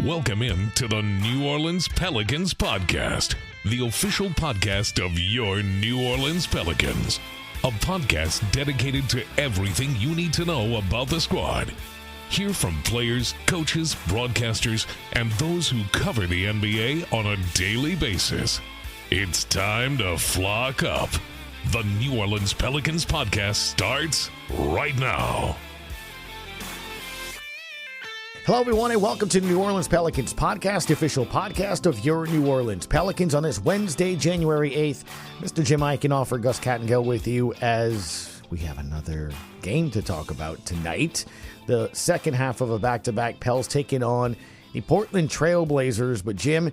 Welcome in to the New Orleans Pelicans Podcast, the official podcast of your New Orleans Pelicans. A podcast dedicated to everything you need to know about the squad. Hear from players, coaches, broadcasters, and those who cover the NBA on a daily basis. It's time to flock up. The New Orleans Pelicans Podcast starts right now. Hello, everyone, and welcome to the New Orleans Pelicans Podcast, the official podcast of your New Orleans Pelicans on this Wednesday, January 8th. Mr. Jim Eichenhofer, Gus Kattengell with you as we have another game to talk about tonight. The second half of a back-to-back, Pels taking on the Portland Trailblazers. But, Jim,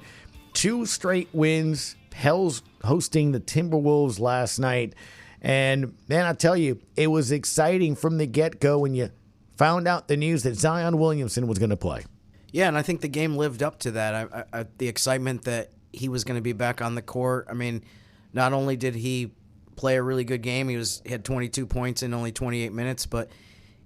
2 straight wins, Pels hosting the Timberwolves last night. And, man, I tell you, it was exciting from the get-go when you found out the news that Zion Williamson was going to play. Yeah, and I think the game lived up to that. The excitement that he was going to be back on the court. I mean, not only did he play a really good game, he had 22 points in only 28 minutes, but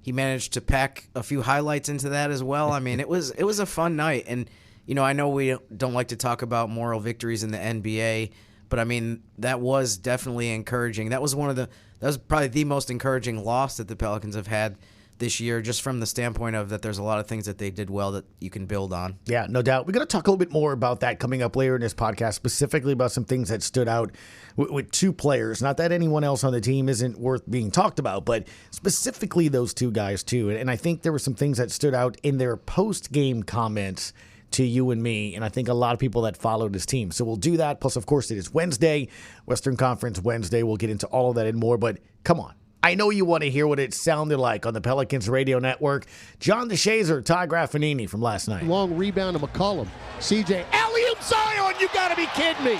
he managed to pack a few highlights into that as well. I mean, it was a fun night. And, you know, I know we don't like to talk about moral victories in the NBA, but, I mean, that was definitely encouraging. That was probably the most encouraging loss that the Pelicans have had this year, just from the standpoint of that there's a lot of things that they did well that you can build on. Yeah, no doubt. We're going to talk a little bit more about that coming up later in this podcast, specifically about some things that stood out with 2 players. Not that anyone else on the team isn't worth being talked about, but specifically those 2 guys too. And I think there were some things that stood out in their post-game comments to you and me, and I think a lot of people that followed this team. So we'll do that. Plus, of course, it is Wednesday, Western Conference Wednesday. We'll get into all of that and more, but come on. I know you want to hear what it sounded like on the Pelicans radio network. John DeShazer, Ty Graffinini from last night. Long rebound to McCollum. CJ, alley-oop Zion, you got to be kidding me.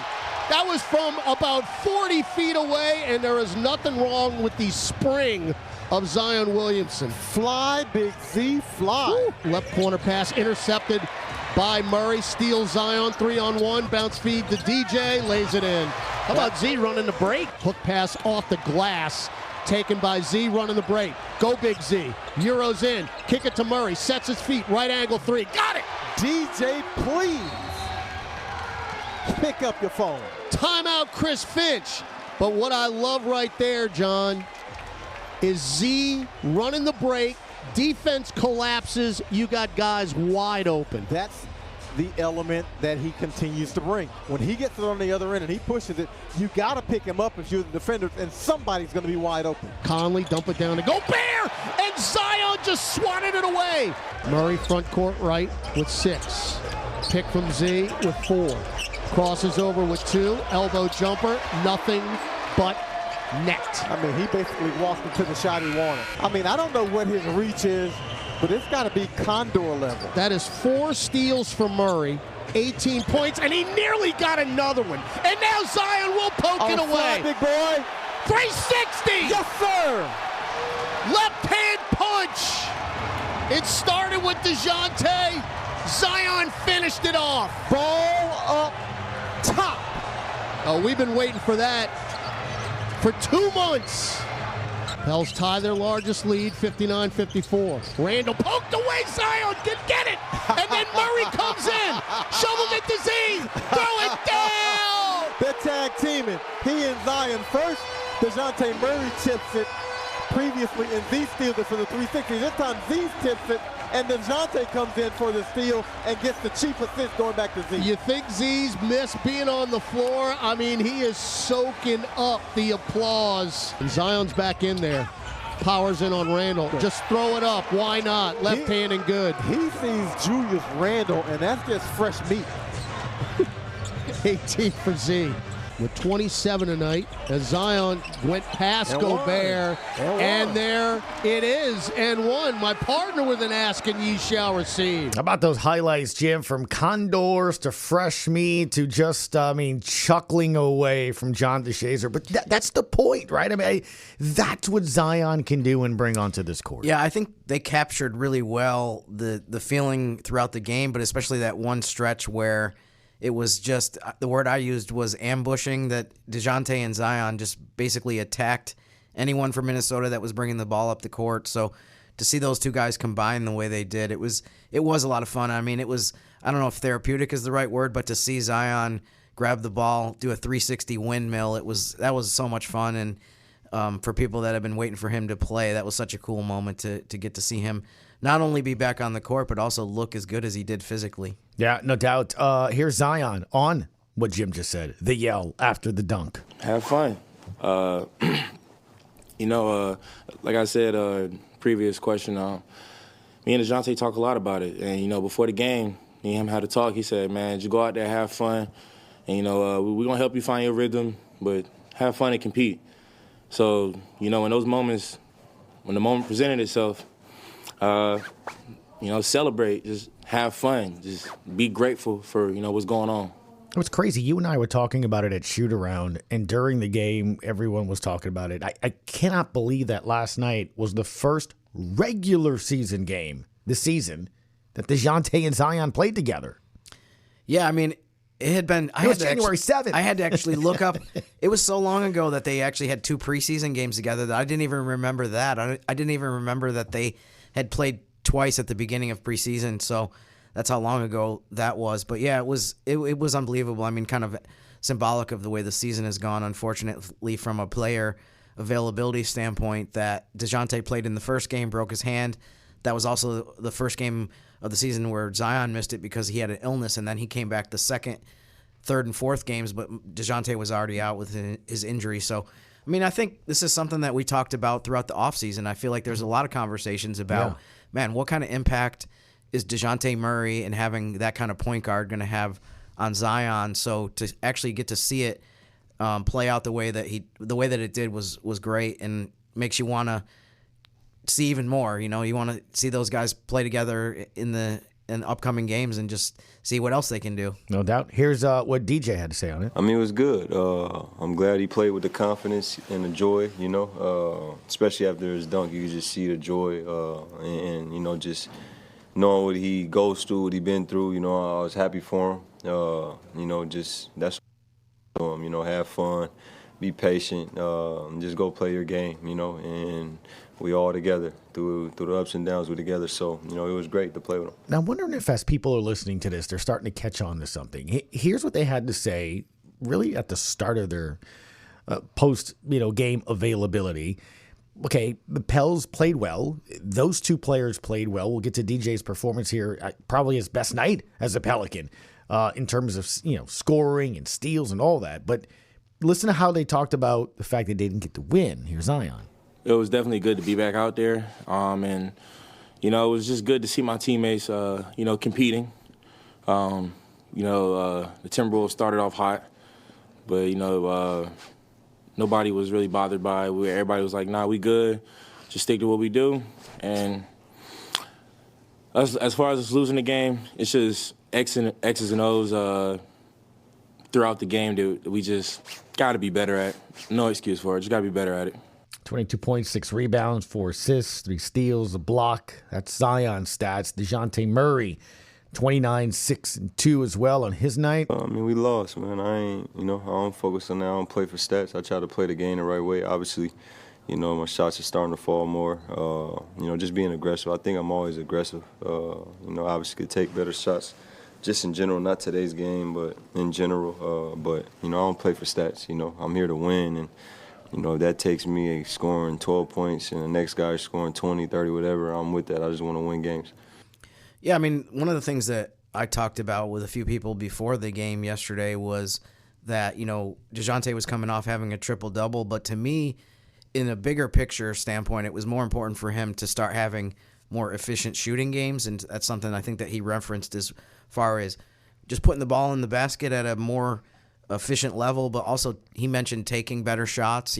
That was from about 40 feet away, and there is nothing wrong with the spring of Zion Williamson. Fly, Big Z, fly. Woo. Left corner pass intercepted by Murray. Steals Zion, 3-on-1. Bounce feed to DJ, lays it in. How about Z running the break? Hook pass off the glass. Taken by Z, running the break. Go Big Z. Euros in. Kick it to Murray. Sets his feet. Right angle 3. Got it! DJ, please pick up your phone. Timeout, Chris Finch. But what I love right there, John, is Z running the break. Defense collapses. You got guys wide open. That's the element that he continues to bring. When he gets it on the other end and he pushes it, you got to pick him up if you're the defender, and somebody's going to be wide open. Conley dump it down to Gobert, and Zion just swatted it away. Murray front court right with 6. Pick from Z with 4. Crosses over with 2. Elbow jumper, nothing but net. I mean, he basically walked into the shot he wanted. I mean, I don't know what his reach is, but it's got to be Condor level. That is 4 steals for Murray, 18 points, and he nearly got another one. And now Zion will poke it away. Big boy. 360! Yes, sir! Left hand punch! It started with Dejounte. Zion finished it off. Ball up top. Oh, we've been waiting for that for 2 months. Pels tie their largest lead, 59-54. Randall poked away Zion, didn't get it. And then Murray comes in, shoveled it to Z, throw it down. They're tag teaming. He and Zion first. Dejounte Murray tips it. Previously, and Z steals it for the 360. This time Z tips it, and Dejounte comes in for the steal and gets the cheap assist going back to Z. You think Z's missed being on the floor? I mean, he is soaking up the applause. And Zion's back in there. Powers in on Randall. Just throw it up. Why not? Left hand and good. He sees Julius Randall, and that's just fresh meat. 18 for Z. With 27 tonight, as Zion went past Gobert, and there it is, and 1. My partner with an ask and ye shall receive. How about those highlights, Jim, from condors to fresh meat to just, chuckling away from John DeShazer. But that's the point, right? I mean, that's what Zion can do and bring onto this court. Yeah, I think they captured really well the feeling throughout the game, but especially that one stretch where it was just, the word I used was ambushing, that Dejounte and Zion just basically attacked anyone from Minnesota that was bringing the ball up the court. So to see those two guys combine the way they did, it was a lot of fun. I mean, it was, I don't know if therapeutic is the right word, but to see Zion grab the ball, do a 360 windmill, that was so much fun. And for people that have been waiting for him to play, that was such a cool moment to get to see him not only be back on the court, but also look as good as he did physically. Yeah, no doubt. Here's Zion on what Jim just said, the yell after the dunk. Have fun. Like I said, previous question, me and Dejounte talk a lot about it. And, before the game, me and him had a talk. He said, man, just go out there, have fun. And, we're going to help you find your rhythm, but have fun and compete. So, in those moments, when the moment presented itself, celebrate, just have fun, just be grateful for, what's going on. It was crazy. You and I were talking about it at shoot-around, and during the game, everyone was talking about it. I cannot believe that last night was the first regular season game this season that Dejounte and Zion played together. Yeah, I mean, it had been... It was January 7th. I had to actually look up. It was so long ago that they actually had 2 preseason games together that I didn't even remember that. I didn't even remember that they had played twice at the beginning of preseason, so... That's how long ago that was. But, yeah, it was unbelievable. I mean, kind of symbolic of the way the season has gone, unfortunately, from a player availability standpoint, that Dejounte played in the first game, broke his hand. That was also the first game of the season where Zion missed it because he had an illness, and then he came back the second, third, and fourth games, but Dejounte was already out with his injury. So, I mean, I think this is something that we talked about throughout the offseason. I feel like there's a lot of conversations about, man, what kind of impact – is Dejounte Murray and having that kind of point guard going to have on Zion? So to actually get to see it play out the way that it did was great, and makes you want to see even more. You want to see those guys play together in upcoming games and just see what else they can do. No doubt. Here's what DJ had to say on it. I mean, it was good. I'm glad he played with the confidence and the joy, especially after his dunk. You could just see the joy and just knowing what he goes through, what he been through, I was happy for him. Just that's have fun, be patient, just go play your game, and we all together through the ups and downs, we're together. So, it was great to play with him. Now, I'm wondering if as people are listening to this, they're starting to catch on to something. Here's what they had to say really at the start of their post, game availability. Okay, the Pels played well. Those 2 players played well. We'll get to DJ's performance here, probably his best night as a Pelican in terms of, scoring and steals and all that. But listen to how they talked about the fact that they didn't get the win. Here's Zion. It was definitely good to be back out there. And, it was just good to see my teammates, competing. The Timberwolves started off hot, but, nobody was really bothered by it. Everybody was like, nah, we good. Just stick to what we do. And as far as us losing the game, it's just X's and O's throughout the game that we just got to be better at. No excuse for it. Just got to be better at it. 22 points, 6 rebounds, 4 assists, 3 steals, a block. That's Zion stats. Dejounte Murray, 29, 6, and 2 as well on his night. We lost, man. I don't focus on that. I don't play for stats. I try to play the game the right way. Obviously, my shots are starting to fall more. Just being aggressive. I think I'm always aggressive. Obviously could take better shots just in general, not today's game, but in general. But I don't play for stats. I'm here to win, and if that takes me scoring 12 points and the next guy scoring 20, 30, whatever, I'm with that. I just want to win games. Yeah, I mean, one of the things that I talked about with a few people before the game yesterday was that, Dejounte was coming off having a triple-double, but to me, in a bigger picture standpoint, it was more important for him to start having more efficient shooting games, and that's something I think that he referenced as far as just putting the ball in the basket at a more efficient level, but also he mentioned taking better shots.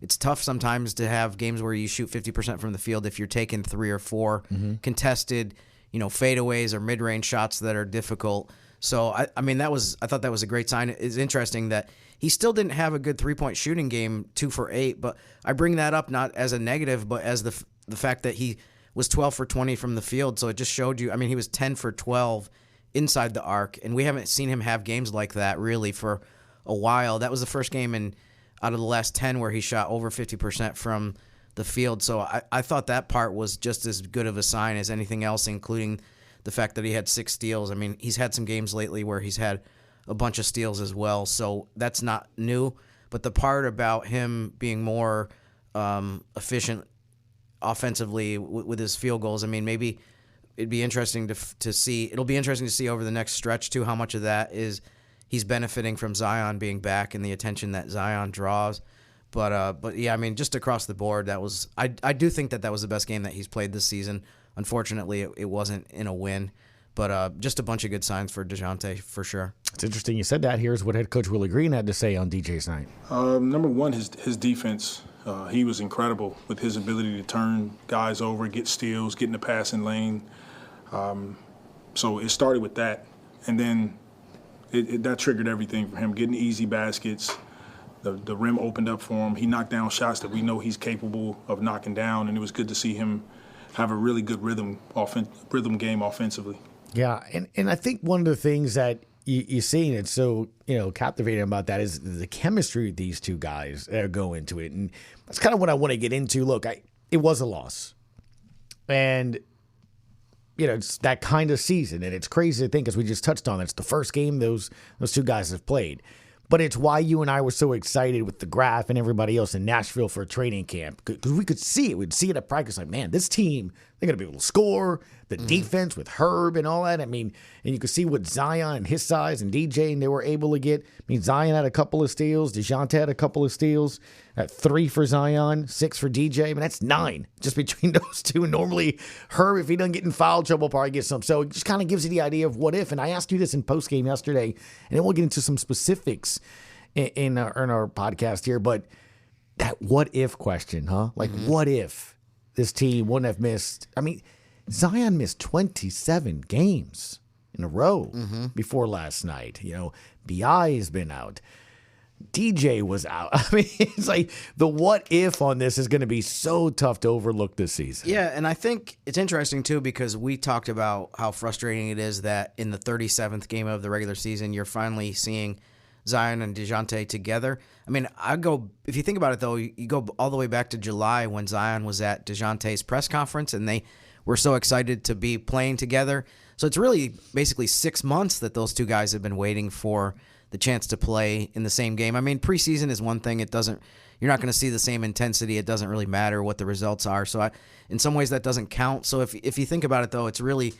It's tough sometimes to have games where you shoot 50% from the field if you're taking 3 or 4 contested fadeaways or mid-range shots that are difficult. So, I thought that was a great sign. It's interesting that he still didn't have a good 3-point shooting game, 2 for 8, but I bring that up not as a negative, but as the fact that he was 12 for 20 from the field. So it just showed you, he was 10 for 12 inside the arc, and we haven't seen him have games like that really for a while. That was the first game out of the last 10 where he shot over 50% from the field. So I thought that part was just as good of a sign as anything else, including the fact that he had 6 steals. I mean, he's had some games lately where he's had a bunch of steals as well, so that's not new. But the part about him being more efficient offensively with his field goals, I mean, maybe it'd be interesting to see. It'll be interesting to see over the next stretch too how much of that is he's benefiting from Zion being back and the attention that Zion draws. But yeah, I mean, just across the board, that was I do think that was the best game that he's played this season. Unfortunately, it wasn't in a win, but just a bunch of good signs for Dejounte for sure. It's interesting you said that. Here's what head coach Willie Green had to say on DJ's night. Number one, his defense. He was incredible with his ability to turn guys over, get steals, get in the passing lane. So it started with that, and then that triggered everything for him, getting easy baskets. The rim opened up for him. He knocked down shots that we know he's capable of knocking down, and it was good to see him have a really good rhythm game offensively. Yeah, and I think one of the things that you see, and it's so captivating about that, is the chemistry of these two guys that go into it, and that's kind of what I want to get into. Look, it was a loss, and it's that kind of season, and it's crazy to think, as we just touched on, it's the first game those two guys have played. But it's why you and I were so excited with the Graph and everybody else in Nashville for a training camp, because we could see it. We'd see it at practice, like, man, this team, they're going to be able to score. The defense with Herb and all that. I mean, and you could see what Zion and his size and DJ and they were able to get. I mean, Zion had a couple of steals. Dejounte had a couple of steals. 3 for Zion, 6 for DJ. I mean, that's 9 just between those two. And normally, Herb, if he doesn't get in foul trouble, probably gets some. So it just kind of gives you the idea of what if. And I asked you this in postgame yesterday, and then we'll get into some specifics in our podcast here. But that what if question, huh? Like, what if this team wouldn't have missed? I mean, Zion missed 27 games in a row before last night. B.I. has been out. DJ was out. I mean, it's like the what if on this is going to be so tough to overlook this season. Yeah, and I think it's interesting, too, because we talked about how frustrating it is that in the 37th game of the regular season, you're finally seeing Zion and Dejounte together. I mean, if you think about it, though, you go all the way back to July when Zion was at Dejounte's press conference, and they were so excited to be playing together. So it's really basically 6 months that those two guys have been waiting for the chance to play in the same game. I mean, preseason is one thing. You're not going to see the same intensity. It doesn't really matter what the results are. So in some ways that doesn't count. So if you think about it, though, it's really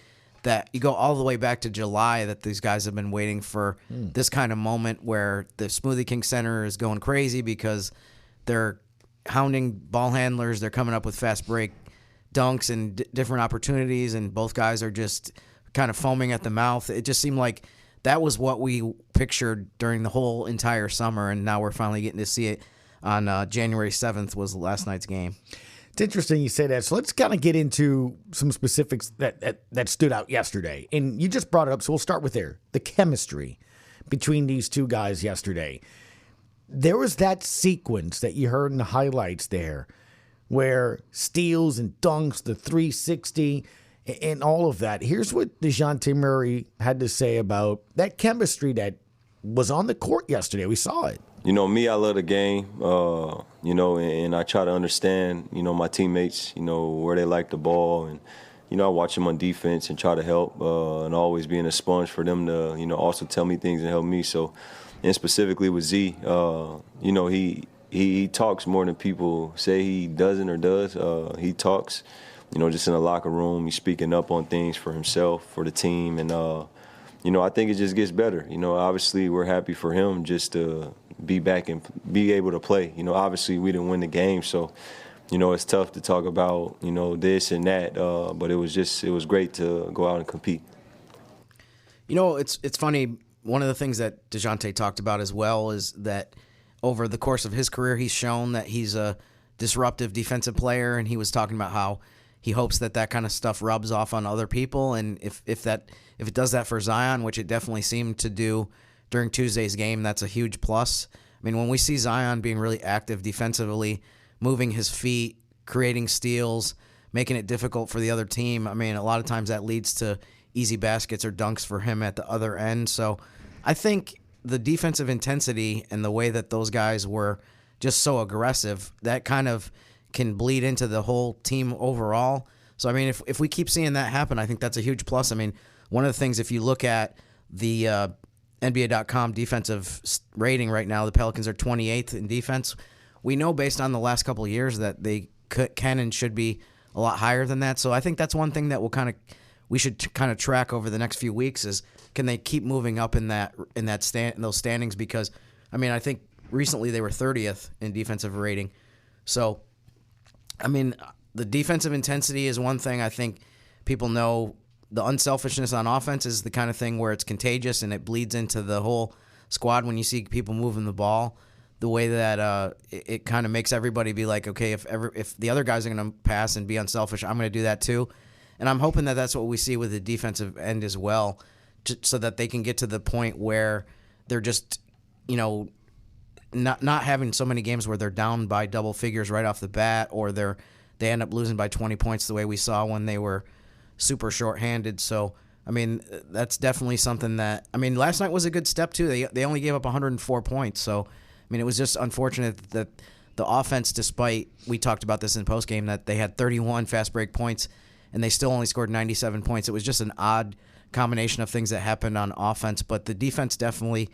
that you go all the way back to July that these guys have been waiting for this kind of moment where the Smoothie King Center is going crazy because they're hounding ball handlers. They're coming up with fast break dunks and different opportunities, and both guys are just kind of foaming at the mouth. It just seemed like that was what we pictured during the whole entire summer, and now we're finally getting to see it on January 7th was last night's game. It's interesting you say that. So let's kind of get into some specifics that stood out yesterday. And you just brought it up, so we'll start with there. The chemistry between these two guys yesterday. There was that sequence that you heard in the highlights there where steals and dunks, the 360, and all of that. Here's what Dejounte Murray had to say about that chemistry that was on the court yesterday. We saw it. Me, I love the game, and I try to understand, my teammates, where they like the ball. And, I watch them on defense and try to help and always being a sponge for them to, also tell me things and help me. So, and specifically with Z, he talks more than people say he doesn't or does. He talks, just in the locker room. He's speaking up on things for himself, for the team. And, I think it just gets better. Obviously we're happy for him just to be back and be able to play. Obviously we didn't win the game, so, it's tough to talk about, this and that. But it was great to go out and compete. It's funny. One of the things that Dejounte talked about as well is that over the course of his career, he's shown that he's a disruptive defensive player, and he was talking about how he hopes that kind of stuff rubs off on other people, and if it does that for Zion, which it definitely seemed to do during Tuesday's game, that's a huge plus. I mean, when we see Zion being really active defensively, moving his feet, creating steals, making it difficult for the other team, I mean, a lot of times that leads to easy baskets or dunks for him at the other end. So I think the defensive intensity and the way that those guys were just so aggressive, that kind of can bleed into the whole team overall. So, I mean, if we keep seeing that happen, I think that's a huge plus. I mean, one of the things, if you look at the NBA.com defensive rating right now, the Pelicans are 28th in defense. We know based on the last couple of years that they can and should be a lot higher than that. So I think that's one thing that we should kind of track over the next few weeks is, can they keep moving up in those standings? Because, I mean, I think recently they were 30th in defensive rating. So, I mean, the defensive intensity is one thing. I think people know the unselfishness on offense is the kind of thing where it's contagious and it bleeds into the whole squad when you see people moving the ball. The way that it kind of makes everybody be like, okay, if the other guys are going to pass and be unselfish, I'm going to do that too. And I'm hoping that that's what we see with the defensive end as well, so that they can get to the point where they're just, not having so many games where they're down by double figures right off the bat, or they end up losing by 20 points the way we saw when they were super shorthanded. So, I mean, that's definitely something that, I mean, last night was a good step too. They only gave up 104 points. So, I mean, it was just unfortunate that the offense, despite, we talked about this in postgame, that they had 31 fast break points and they still only scored 97 points. It was just an odd combination of things that happened on offense. But the defense definitely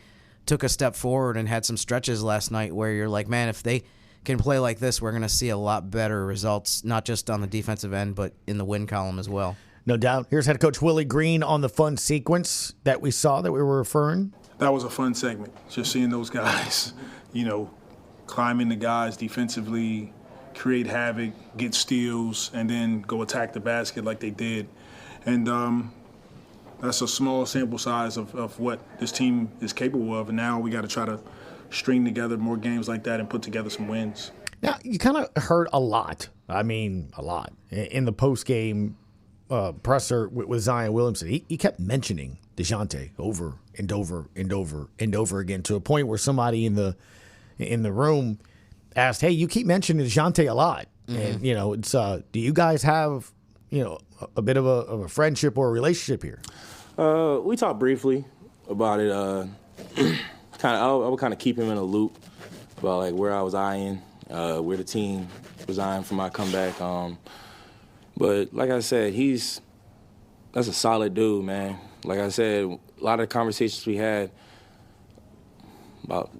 took a step forward and had some stretches last night where you're like, man, if they can play like this, we're going to see a lot better results, not just on the defensive end, but in the win column as well. No doubt. Here's head coach Willie Green on the fun sequence that we saw that we were referring. That was a fun segment, just seeing those guys, climbing the guys defensively, create havoc, get steals, and then go attack the basket like they did. And that's a small sample size of what this team is capable of. And now we got to try to string together more games like that and put together some wins. Now, you kind of heard a lot, in the post-game presser with Zion Williamson. He kept mentioning Dejounte over and over and over and over again, to a point where somebody in the room asked, "Hey, you keep mentioning Dejounte a lot." Mm-hmm. And it's do you guys have a bit of a friendship or a relationship here? We talked briefly about it. I would kind of keep him in a loop about like where I was eyeing, where the team was eyeing for my comeback. But like I said, that's a solid dude, man. Like I said, a lot of the conversations we had, about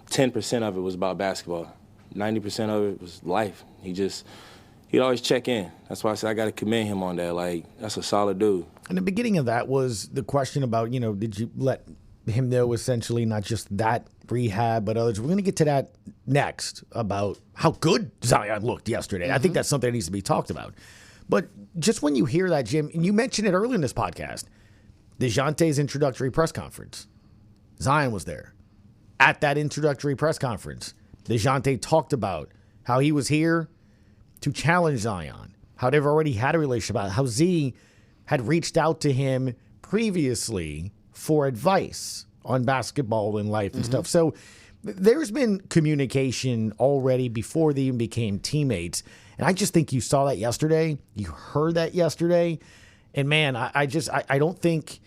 10% of it was about basketball. 90% of it was life. He'd always check in. That's why I said I got to commend him on that. Like, that's a solid dude. And the beginning of that was the question about, did you let him know essentially not just that rehab, but others? We're going to get to that next, about how good Zion looked yesterday. Mm-hmm. I think that's something that needs to be talked about. But just when you hear that, Jim, and you mentioned it earlier in this podcast, Dejounte's introductory press conference, Zion was there. At that introductory press conference, Dejounte talked about how he was here to challenge Zion, how they've already had a relationship, how Z had reached out to him previously for advice on basketball and life and stuff. So there's been communication already before they even became teammates. And I just think you saw that yesterday. You heard that yesterday. And, man, I don't think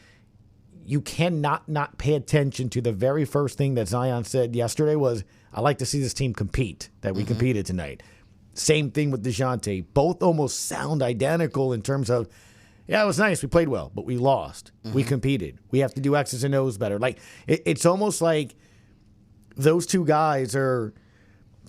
you cannot not pay attention to the very first thing that Zion said yesterday was, I like to see this team compete, that we competed tonight. Same thing with Dejounte. Both almost sound identical in terms of, yeah, it was nice. We played well, but we lost. We competed. We have to do X's and O's better. Like, it's almost like those two guys are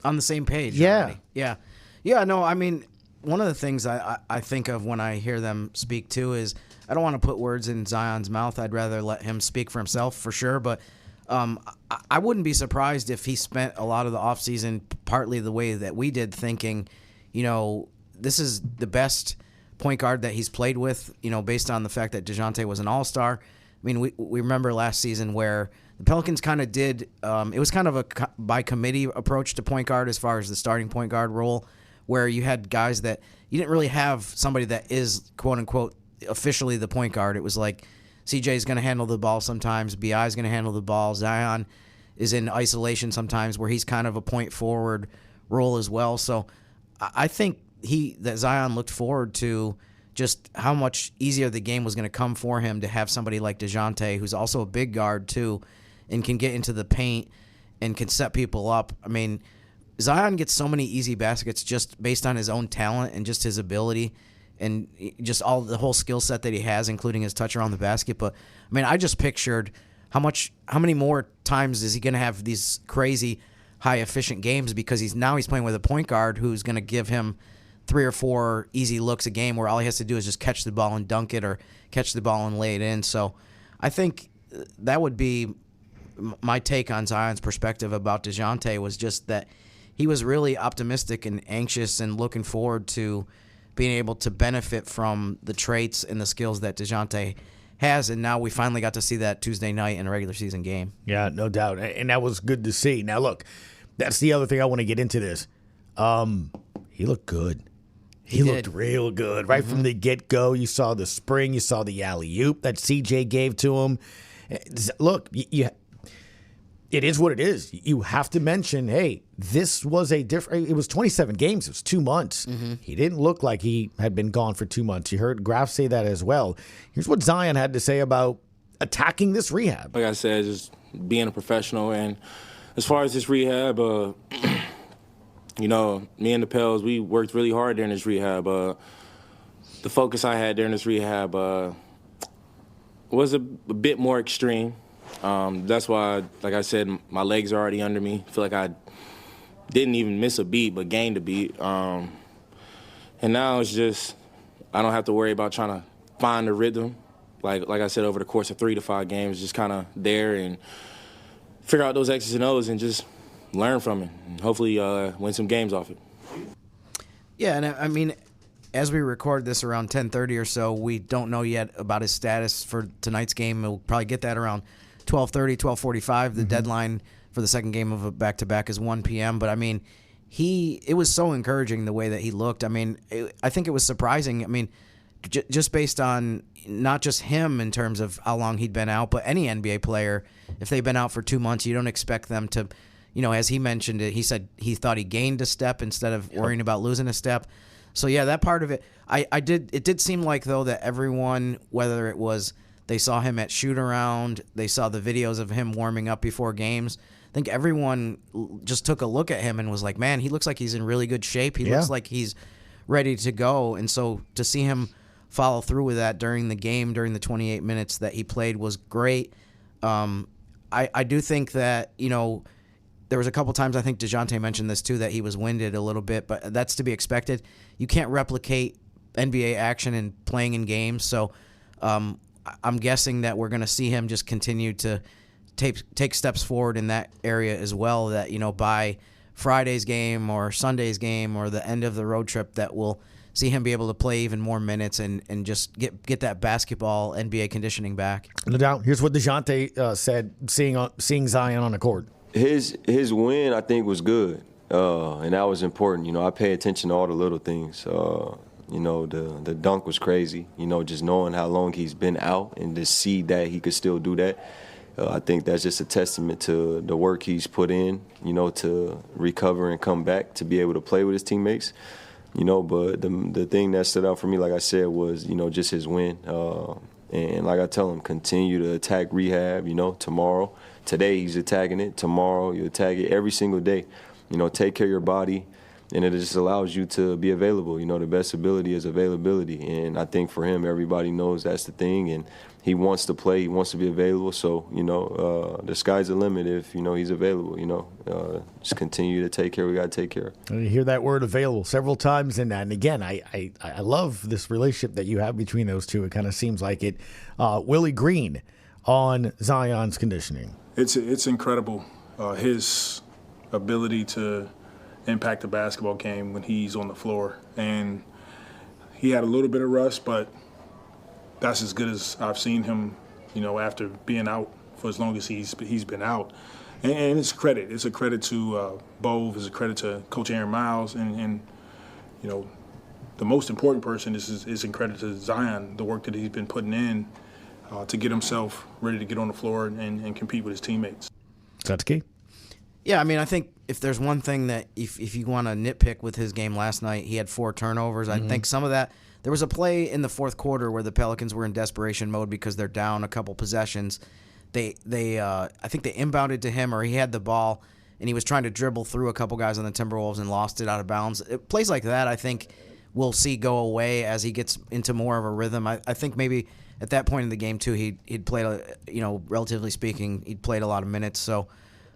on the same page. Yeah. Already. Yeah. Yeah, no, I mean, one of the things I think of when I hear them speak too is, I don't want to put words in Zion's mouth. I'd rather let him speak for himself for sure. But I wouldn't be surprised if he spent a lot of the offseason partly the way that we did, thinking, this is the best point guard that he's played with, based on the fact that Dejounte was an all-star. I mean, we remember last season where the Pelicans kind of did, it was kind of a by committee approach to point guard as far as the starting point guard role, where you had guys that you didn't really have somebody that is, quote-unquote, officially the point guard. It was like CJ is going to handle the ball sometimes, BI is going to handle the ball, Zion is in isolation sometimes where he's kind of a point forward role as well. So I think that Zion looked forward to just how much easier the game was going to come for him to have somebody like Dejounte, who's also a big guard too, and can get into the paint and can set people up. I mean, Zion gets so many easy baskets just based on his own talent and just his ability and just the whole skill set that he has, including his touch around the basket. But I mean, I just pictured how many more times is he going to have these crazy high efficient games, because he's playing with a point guard who's going to give him 3 or 4 easy looks a game where all he has to do is just catch the ball and dunk it, or catch the ball and lay it in. So I think that would be my take on Zion's perspective about Dejounte, was just that he was really optimistic and anxious and looking forward to being able to benefit from the traits and the skills that Dejounte has, and now we finally got to see that Tuesday night in a regular season game. Yeah, no doubt, and that was good to see. Now, look, that's the other thing I want to get into this. He looked good. He looked real good. Right from the get-go, you saw the spring, you saw the alley-oop that CJ gave to him. Look, it is what it is. You have to mention, hey, this was it was 27 games. It was 2 months. He didn't look like he had been gone for 2 months. You heard Graf say that as well. Here's what Zion had to say about attacking this rehab. Like I said, just being a professional. And as far as this rehab, you know, me and the Pels, we worked really hard during this rehab. The focus I had during this rehab was a bit more extreme. That's why, like I said, my legs are already under me. I feel like I didn't even miss a beat, but gained a beat. And now it's just, I don't have to worry about trying to find the rhythm. Like I said, over the course of 3 to 5 games, just kind of there and figure out those X's and O's and just learn from it. And hopefully win some games off it. Yeah, and I mean, as we record this around 10:30 or so, we don't know yet about his status for tonight's game. We'll probably get that around 12:30, 12:45. The deadline for the second game of a back-to-back is 1 p.m. But, I mean, it was so encouraging the way that he looked. I mean, I think it was surprising. I mean, just based on not just him in terms of how long he'd been out, but any NBA player, if they've been out for 2 months, you don't expect them to, you know, as he mentioned it, he said he thought he gained a step instead of worrying about losing a step. So, yeah, that part of it, it did seem like, though, that everyone, whether it was they saw him at shoot-around, they saw the videos of him warming up before games, I think everyone just took a look at him and was like, man, he looks like he's in really good shape. He looks like he's ready to go. And so to see him follow through with that during the game, during the 28 minutes that he played, was great. I do think that, you know, there was a couple times, I think Dejounte mentioned this too, that he was winded a little bit, but that's to be expected. You can't replicate NBA action and playing in games, so I'm guessing that we're going to see him just continue to take steps forward in that area as well, that, you know, by Friday's game or Sunday's game or the end of the road trip, that we'll see him be able to play even more minutes and just get that basketball NBA conditioning back. No doubt. Here's what Dejounte said, seeing Zion on the court. His win, I think, was good, and that was important. You know, I pay attention to all the little things. You know, the dunk was crazy. You know, just knowing how long he's been out and to see that he could still do that, I think that's just a testament to the work he's put in, you know, to recover and come back to be able to play with his teammates. You know, but the thing that stood out for me, like I said, was, you know, just his win. And like I tell him, continue to attack rehab, you know, tomorrow. Today he's attacking it. Tomorrow you attack it every single day. You know, take care of your body, and it just allows you to be available. You know, the best ability is availability. And I think for him, everybody knows that's the thing. And he wants to play. He wants to be available. So, you know, the sky's the limit if, you know, he's available, you know. Just continue to take care. We got to take care. And you hear that word available several times. And again, I love this relationship that you have between those two. It kind of seems like it. Willie Green on Zion's conditioning. It's incredible, his ability to impact the basketball game when he's on the floor. And he had a little bit of rust, but that's as good as I've seen him, you know, after being out for as long as he's been out. And it's credit. It's a credit to Bove. It's a credit to Coach Aaron Miles. And you know, the most important person is in credit to Zion, the work that he's been putting in to get himself ready to get on the floor and compete with his teammates. That's key. Yeah, I mean, I think if there's one thing that if you want to nitpick with his game last night, he had 4 turnovers. I think some of that, there was a play in the fourth quarter where the Pelicans were in desperation mode because they're down a couple possessions. I think they inbounded to him, or he had the ball, and he was trying to dribble through a couple guys on the Timberwolves and lost it out of bounds. Plays like that, I think, we'll see go away as he gets into more of a rhythm. I think maybe at that point in the game, too, he'd played, relatively speaking, he'd played a lot of minutes. So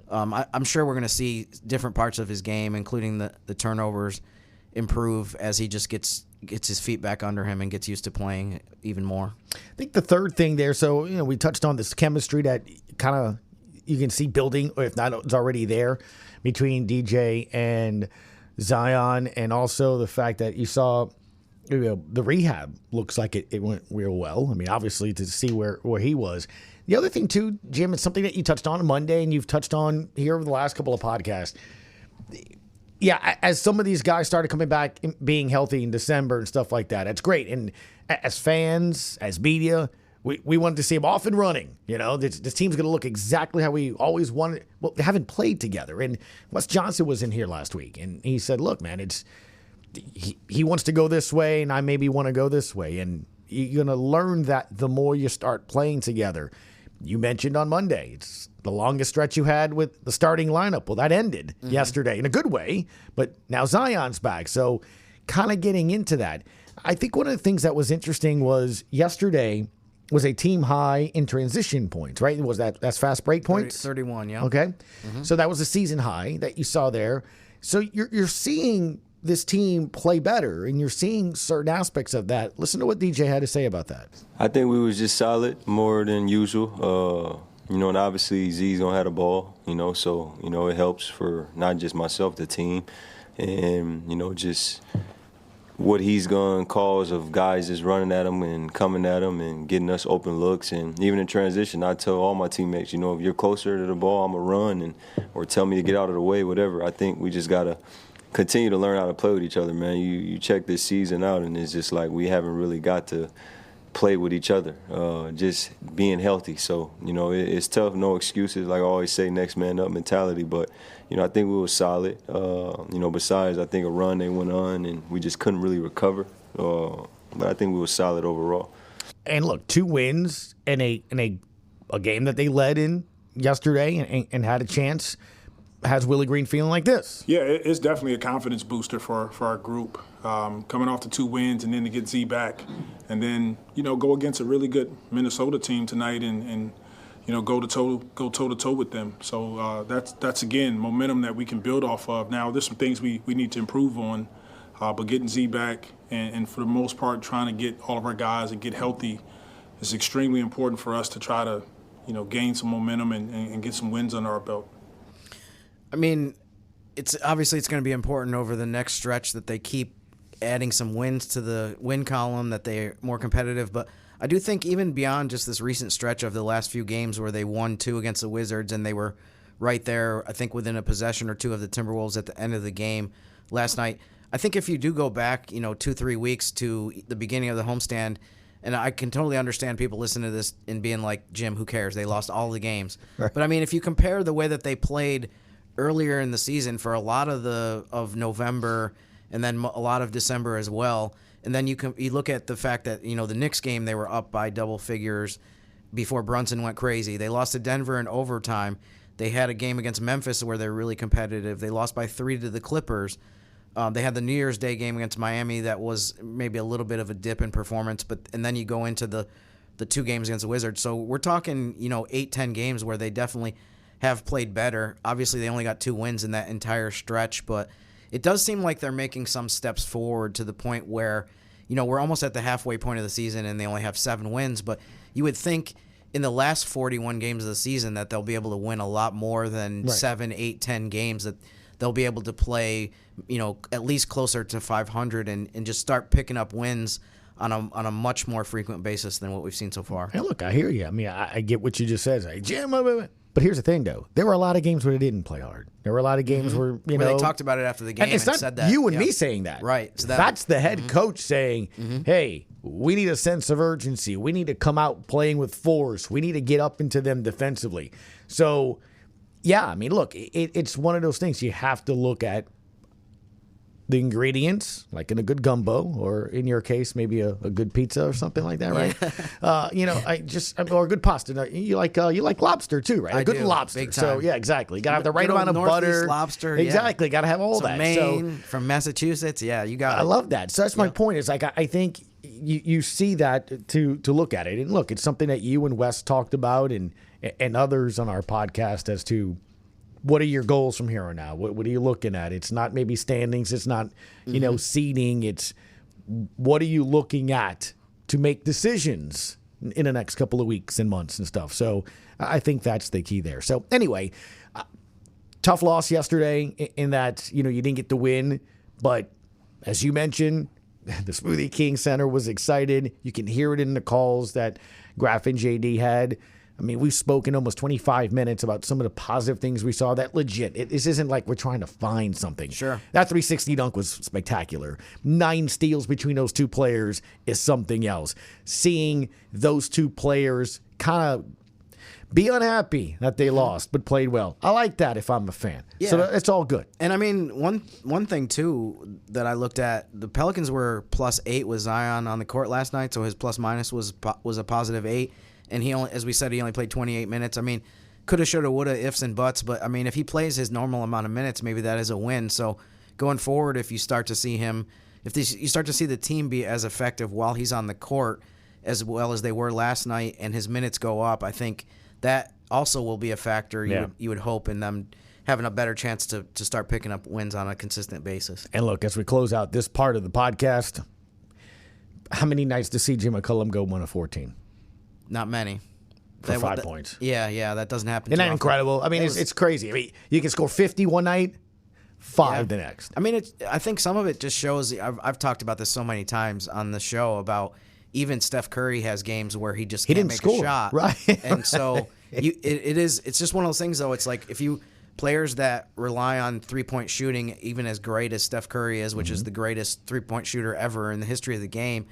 I'm sure we're going to see different parts of his game, including the turnovers, improve as he just gets his feet back under him and gets used to playing even more. I think the third thing there, so we touched on this chemistry that kind of you can see building, or if not, it's already there between DJ and Zion, and also the fact that you saw the rehab looks like it went real well. I mean, obviously to see where he was. The other thing too, Jim, it's something that you touched on Monday and you've touched on here over the last couple of podcasts. Yeah, as some of these guys started coming back, being healthy in December and stuff like that, that's great. And as fans, as media, we wanted to see them off and running. This team's going to look exactly how we always wanted. Well, they haven't played together. And Wes Johnson was in here last week, and he said, look, man, he wants to go this way, and I maybe want to go this way. And you're going to learn that the more you start playing together. You mentioned on Monday, it's the longest stretch you had with the starting lineup. Well, that ended yesterday in a good way, but now Zion's back. So kind of getting into that. I think one of the things that was interesting was yesterday was a team high in transition points, right? That's fast break points? 31, yeah. Okay. So that was a season high that you saw there. So you're seeing this team play better, and you're seeing certain aspects of that. Listen to what DJ had to say about that. I think we was just solid, more than usual. And obviously Z's gonna have the ball, so it helps for not just myself, the team, and just what he's gonna cause of guys just running at him and coming at him and getting us open looks. And even in transition, I tell all my teammates, if you're closer to the ball, I'm gonna run, or tell me to get out of the way, whatever. I think we just gotta continue to learn how to play with each other, man. You check this season out, and it's just like we haven't really got to play with each other, just being healthy. So, it's tough, no excuses. Like I always say, next man up mentality. But, I think we were solid. Besides, I think a run they went on, and we just couldn't really recover. But I think we were solid overall. And look, 2 wins in a game that they led in yesterday and had a chance. Has Willie Green feeling like this? Yeah, it's definitely a confidence booster for our group. Coming off the 2 wins and then to get Z back, and then go against a really good Minnesota team tonight and go toe to toe with them. So that's again momentum that we can build off of. Now there's some things we need to improve on, but getting Z back and for the most part trying to get all of our guys and get healthy is extremely important for us to try to gain some momentum and get some wins under our belt. I mean, it's going to be important over the next stretch that they keep adding some wins to the win column, that they're more competitive. But I do think even beyond just this recent stretch of the last few games where they won 2 against the Wizards and they were right there, I think within a possession or 2 of the Timberwolves at the end of the game last night. I think if you do go back, 2-3 weeks to the beginning of the homestand, and I can totally understand people listening to this and being like, Jim, who cares? They lost all the games. Right. But I mean, if you compare the way that they played earlier in the season for a lot of November and then a lot of December as well, and then you look at the fact that the Knicks game, they were up by double figures before Brunson went crazy. They lost to Denver in overtime. They had a game against Memphis where they're really competitive. They lost by 3 to the Clippers. They had the New Year's Day game against Miami that was maybe a little bit of a dip in performance, and then you go into the 2 games against the Wizards. So we're talking 8-10 games where they definitely have played better. Obviously, they only got 2 wins in that entire stretch, but it does seem like they're making some steps forward to the point where, we're almost at the halfway point of the season and they only have 7 wins, but you would think in the last 41 games of the season that they'll be able to win a lot more than 7, 8, 10 games, that they'll be able to play, at least closer to 500 and just start picking up wins on a much more frequent basis than what we've seen so far. Hey, look, I hear you. I mean, I get what you just said. Hey, Jim, but here's the thing, though. There were a lot of games where they didn't play hard. There were a lot of games where, where they talked about it after the game and it's not said that. You and me saying that. Right. So that's the head coach saying, hey, we need a sense of urgency. We need to come out playing with force. We need to get up into them defensively. So, yeah, I mean, look, it's one of those things you have to look at the ingredients, like in a good gumbo, or in your case, maybe a good pizza or something like that, right? Or a good pasta. You like lobster too, right? I a good do, lobster. big So time. yeah, exactly. You gotta have the right Good old amount of Northeast butter. lobster. Exactly. Got to have all Some that. Maine, from Massachusetts. Yeah, you got it. I love that. So that's my point. Is like I think you see that to look at it, and look, it's something that you and Wes talked about, and others on our podcast as to what are your goals from here on out. What are you looking at? It's not maybe standings. It's not seeding. It's what are you looking at to make decisions in the next couple of weeks and months and stuff. So I think that's the key there. So anyway, tough loss yesterday in that you didn't get the win, but as you mentioned, the Smoothie King Center was excited. You can hear it in the calls that Graf and JD had. I mean, we've spoken almost 25 minutes about some of the positive things we saw. That legit. This isn't like we're trying to find something. Sure. That 360 dunk was spectacular. 9 steals between those two players is something else. Seeing those two players kind of be unhappy that they lost, but played well. I like that if I'm a fan. Yeah. So it's all good. And I mean, one thing too that I looked at, the Pelicans were +8 with Zion on the court last night, so his plus minus was a +8. And he only, as we said, he only played 28 minutes. I mean, coulda, shoulda, woulda, ifs and buts. But I mean, if he plays his normal amount of minutes, maybe that is a win. So going forward, if you start to see him, you start to see the team be as effective while he's on the court as well as they were last night, and his minutes go up, I think that also will be a factor. You would hope in them having a better chance to start picking up wins on a consistent basis. And look, as we close out this part of the podcast, how many nights does CJ McCollum go 1 of 14? Not many. For 5 points. Yeah, that doesn't happen. Isn't too that often. incredible? I mean, it's crazy. I mean, you can score 50 one night, 5 the next. I mean, I think some of it just shows. I've talked about this so many times on the show about even Steph Curry has games where he just can't didn't make score, a shot, right? And so it's just one of those things. Though it's like if you players that rely on 3-point shooting, even as great as Steph Curry is, which is the greatest 3-point shooter ever in the history of the game.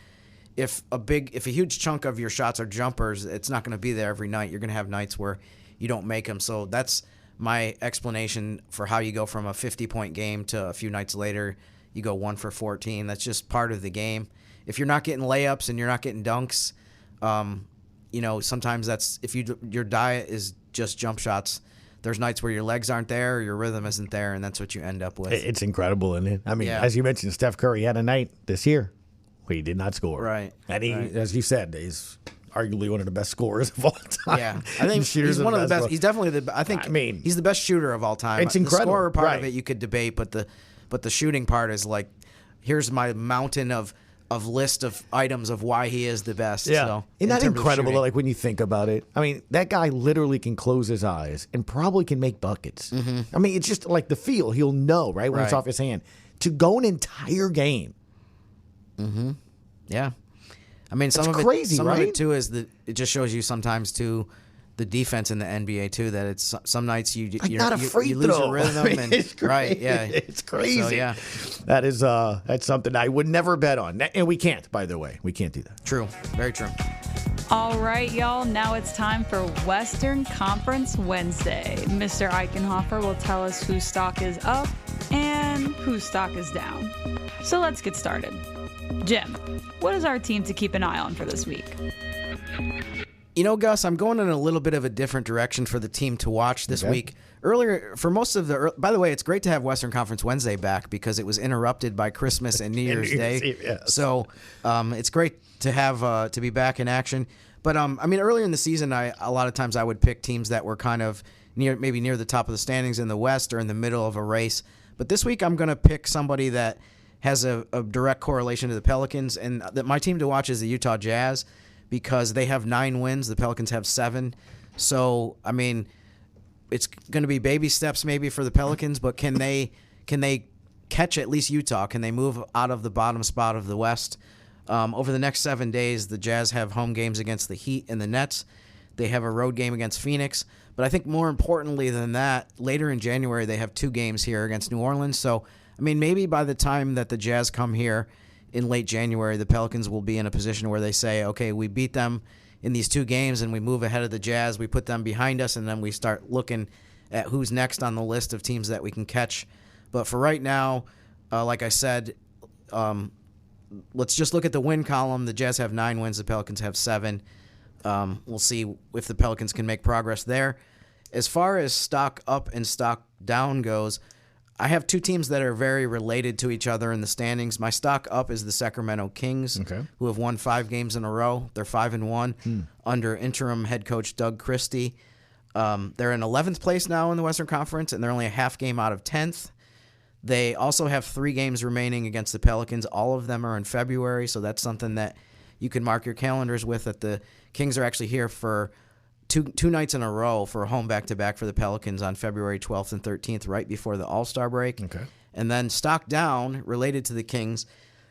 If a huge chunk of your shots are jumpers, it's not going to be there every night. You're going to have nights where you don't make them. So that's my explanation for how you go from a 50-point game to a few nights later you go 1 for 14. That's just part of the game. If you're not getting layups and you're not getting dunks, sometimes that's if your diet is just jump shots. There's nights where your legs aren't there, or your rhythm isn't there, and that's what you end up with. It's incredible, isn't it? I mean, as you mentioned, Steph Curry had a night this year. He did not score. Right. And he, as you said, is arguably one of the best scorers of all time. Yeah. I think he's one of the best. He's definitely he's the best shooter of all time. It's incredible. The scorer part of it you could debate, but the shooting part is like, here's my mountain of list of items of why he is the best. Yeah. So, Isn't that incredible, like, when you think about it? I mean, that guy literally can close his eyes and probably can make buckets. Mm-hmm. I mean, it's just like the feel. He'll know, right, when it's off his hand. To go an entire game. Mm-hmm. Yeah. I mean, some it's of crazy, it, some right? of it too is that it just shows you sometimes too the defense in the NBA too. That it's some nights you lose your rhythm. I mean, it's crazy. Right? Yeah, it's crazy. So, yeah, that's something I would never bet on, and we can't. By the way, we can't do that. True. Very true. All right, y'all. Now it's time for Western Conference Wednesday. Mr. Eichenhofer will tell us whose stock is up and whose stock is down. So let's get started. Jim, what is our team to keep an eye on for this week? You know, Gus, I'm going in a little bit of a different direction for the team to watch this week. Earlier, for most of by the way, it's great to have Western Conference Wednesday back because it was interrupted by Christmas and New Year's Day. Yes. So it's great to have to be back in action. But I mean, earlier in the season, a lot of times I would pick teams that were kind of maybe near the top of the standings in the West or in the middle of a race. But this week, I'm going to pick somebody that has a direct correlation to the Pelicans, and that my team to watch is the Utah Jazz because they have 9 wins. The Pelicans have 7. So, I mean, it's going to be baby steps maybe for the Pelicans, but can they catch at least Utah? Can they move out of the bottom spot of the West? Over the next 7 days, the Jazz have home games against the Heat and the Nets. They have a road game against Phoenix. But I think more importantly than that, later in January, they have 2 games here against New Orleans. So, I mean, maybe by the time that the Jazz come here in late January, the Pelicans will be in a position where they say, okay, we beat them in these 2 games and we move ahead of the Jazz. We put them behind us, and then we start looking at who's next on the list of teams that we can catch. But for right now, like I said, let's just look at the win column. The Jazz have 9 wins. The Pelicans have 7. We'll see if the Pelicans can make progress there. As far as stock up and stock down goes, I have 2 teams that are very related to each other in the standings. My stock up is the Sacramento Kings, who have won 5 games in a row. They're 5-1 under interim head coach Doug Christie. They're in 11th place now in the Western Conference, and they're only a half game out of 10th. They also have 3 games remaining against the Pelicans. All of them are in February, so that's something that you can mark your calendars with, that the Kings are actually here for two nights in a row for a home back-to-back for the Pelicans on February 12th and 13th, right before the All-Star break. Okay. And then stock down, related to the Kings,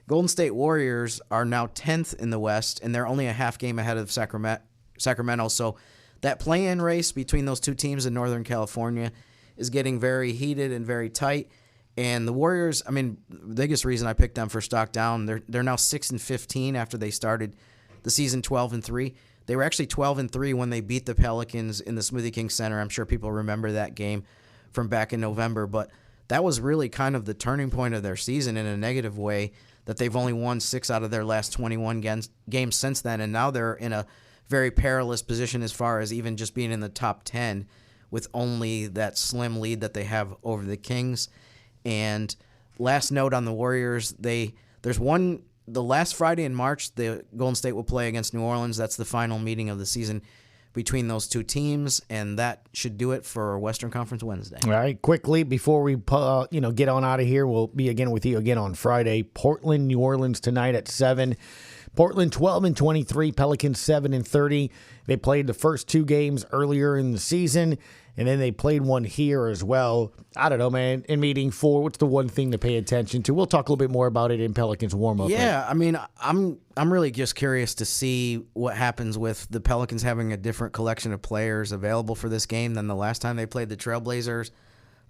Golden State Warriors are now 10th in the West, and they're only a half game ahead of Sacramento. So that play-in race between those 2 teams in Northern California is getting very heated and very tight. And the Warriors, I mean, the biggest reason I picked them for stock down, they're now 6-15 after they started the season 12-3. They were actually 12-3 when they beat the Pelicans in the Smoothie King Center. I'm sure people remember that game from back in November, but that was really kind of the turning point of their season in a negative way, that they've only won 6 out of their last 21 games since then, and now they're in a very perilous position as far as even just being in the top 10 with only that slim lead that they have over the Kings. And last note on the Warriors, the last Friday in March, the Golden State will play against New Orleans. That's the final meeting of the season between those 2 teams, and that should do it for Western Conference Wednesday. All right, quickly before we get on out of here, we'll be again with you again on Friday. Portland, New Orleans tonight at 7. Portland 12-23, Pelicans 7-30. They played the first 2 games earlier in the season, and then they played one here as well. I don't know, man. In meeting 4, what's the one thing to pay attention to? We'll talk a little bit more about it in Pelicans warm-up. Yeah, I mean, I'm really just curious to see what happens with the Pelicans having a different collection of players available for this game than the last time they played the Trailblazers.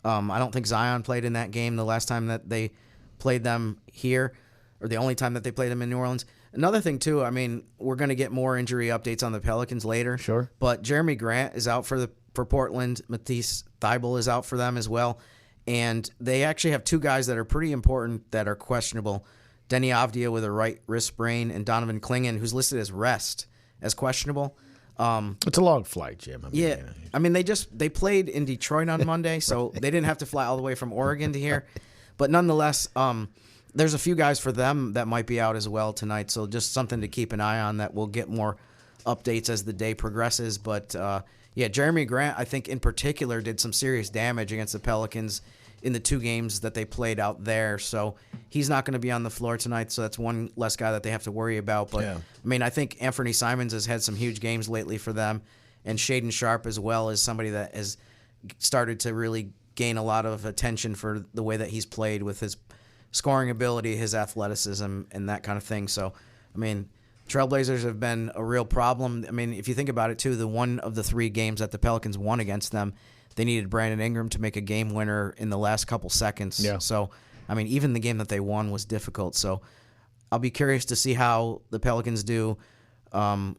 I don't think Zion played in that game the last time that they played them here, or the only time that they played them in New Orleans. Another thing, too, I mean, we're going to get more injury updates on the Pelicans later. Sure. But Jeremy Grant is out for Portland. Matisse Thybulle is out for them as well. And they actually have 2 guys that are pretty important that are questionable. Denny Avdia with a right wrist sprain, and Donovan Clingan, who's listed as rest, as questionable. It's a long flight, Jim. I mean, they played in Detroit on Monday, so they didn't have to fly all the way from Oregon to here. But nonetheless, there's a few guys for them that might be out as well tonight, so just something to keep an eye on that we'll get more updates as the day progresses. But, Jeremy Grant, I think in particular, did some serious damage against the Pelicans in the 2 games that they played out there. So he's not going to be on the floor tonight, so that's one less guy that they have to worry about. But, I mean, I think Anthony Simons has had some huge games lately for them, and Shaedon Sharpe as well is somebody that has started to really gain a lot of attention for the way that he's played with his scoring ability, his athleticism, and that kind of thing. So, I mean, Trailblazers have been a real problem. I mean, if you think about it, too, the one of the 3 games that the Pelicans won against them, they needed Brandon Ingram to make a game winner in the last couple seconds. Yeah. So, I mean, even the game that they won was difficult. So, I'll be curious to see how the Pelicans do. But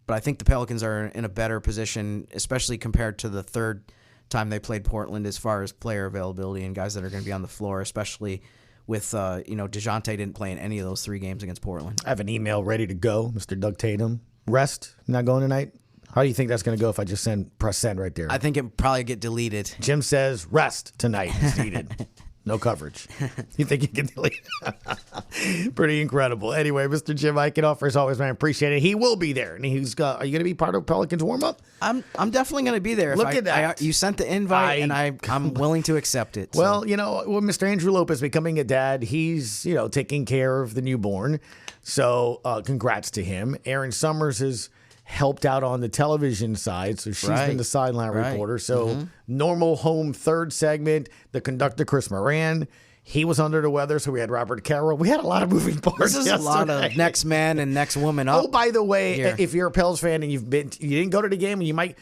I think the Pelicans are in a better position, especially compared to the 3rd time they played Portland, as far as player availability and guys that are going to be on the floor, especially with, Dejounte didn't play in any of those 3 games against Portland. I have an email ready to go, Mr. Doug Tatum. Rest, not going tonight? How do you think that's going to go if I just press send right there? I think it probably get deleted. Jim says rest tonight is needed. No coverage. You think you can delete it? Pretty incredible. Anyway, Mr. Jim Eichenhofer, as always, man, appreciate it. He will be there. And are you going to be part of Pelicans warm-up? I'm definitely going to be there. Look at that. You sent the invite, and I'm willing to accept it. Well, with Mr. Andrew Lopez becoming a dad, he's, taking care of the newborn. So congrats to him. Aaron Summers has helped out on the television side, so she's been the sideline reporter. So normal home 3rd segment, the conductor, Chris Moran, he was under the weather, so we had Robert Carroll. We had a lot of moving parts. This is yesterday. A lot of next man and next woman up. Oh, by the way, here. If you're a Pels fan and you didn't go to the game, and you might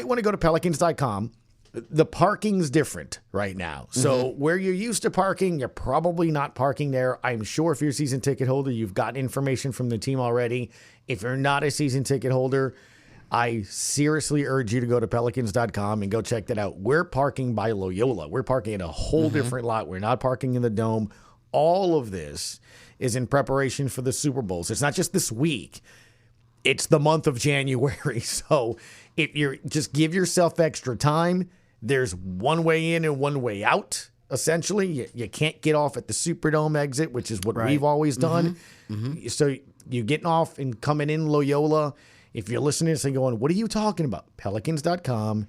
want to go to Pelicans.com. The parking's different right now. So where you're used to parking, you're probably not parking there. I'm sure if you're a season ticket holder, you've gotten information from the team already. If you're not a season ticket holder, I seriously urge you to go to Pelicans.com and go check that out. We're parking by Loyola. We're parking in a whole different lot. We're not parking in the Dome. All of this is in preparation for the Super Bowls. It's not just this week. It's the month of January. So if you're just give yourself extra time, there's one way in and one way out, essentially. You can't get off at the Superdome exit, which is what we've always done. So you're getting off and coming in Loyola. If you're listening to this and going, what are you talking about? Pelicans.com.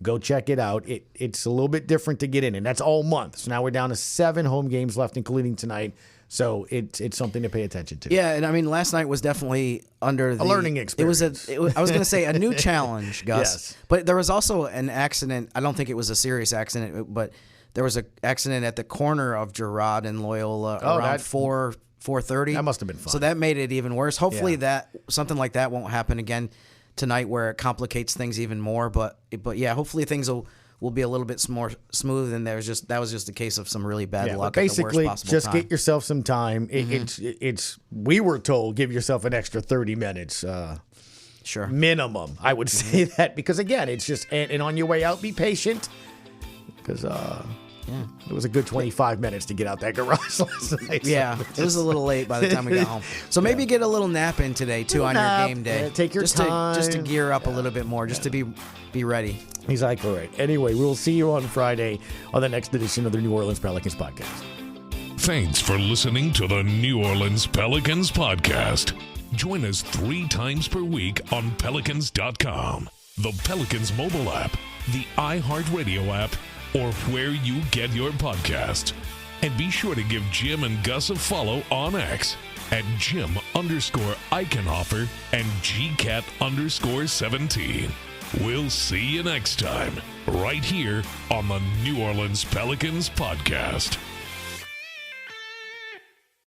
Go check it out. It's a little bit different to get in, and that's all month. So now we're down to 7 home games left, including tonight. So it's something to pay attention to. Yeah, and I mean, last night was definitely under a learning experience. I was going to say a new challenge, Gus. Yes. But there was also an accident. I don't think it was a serious accident, but there was an accident at the corner of Girard and Loyola around 4:30. That must have been fun. So that made it even worse. Hopefully something like that won't happen again tonight, where it complicates things even more. But yeah, hopefully things will be a little bit more smooth, and that was just a case of some really bad luck. Basically, at the worst possible just time. get yourself some time. It's we were told give yourself an extra 30 minutes. Sure. Minimum, I would say that, because again, it's just and on your way out, be patient, because it was a good 25 minutes to get out that garage last night. Yeah, it was a little late by the time we got home. So maybe get a little nap in today too on your game day. Yeah, take your time. Just to gear up a little bit more, just to be ready. Exactly right. Anyway, we'll see you on Friday on the next edition of the New Orleans Pelicans Podcast. Thanks for listening to the New Orleans Pelicans Podcast. Join us 3 times per week on Pelicans.com, the Pelicans mobile app, the iHeartRadio app, or where you get your podcasts. And be sure to give Jim and Gus a follow on X at Jim_Eichenhofer and GCat_17. We'll see you next time, right here on the New Orleans Pelicans Podcast.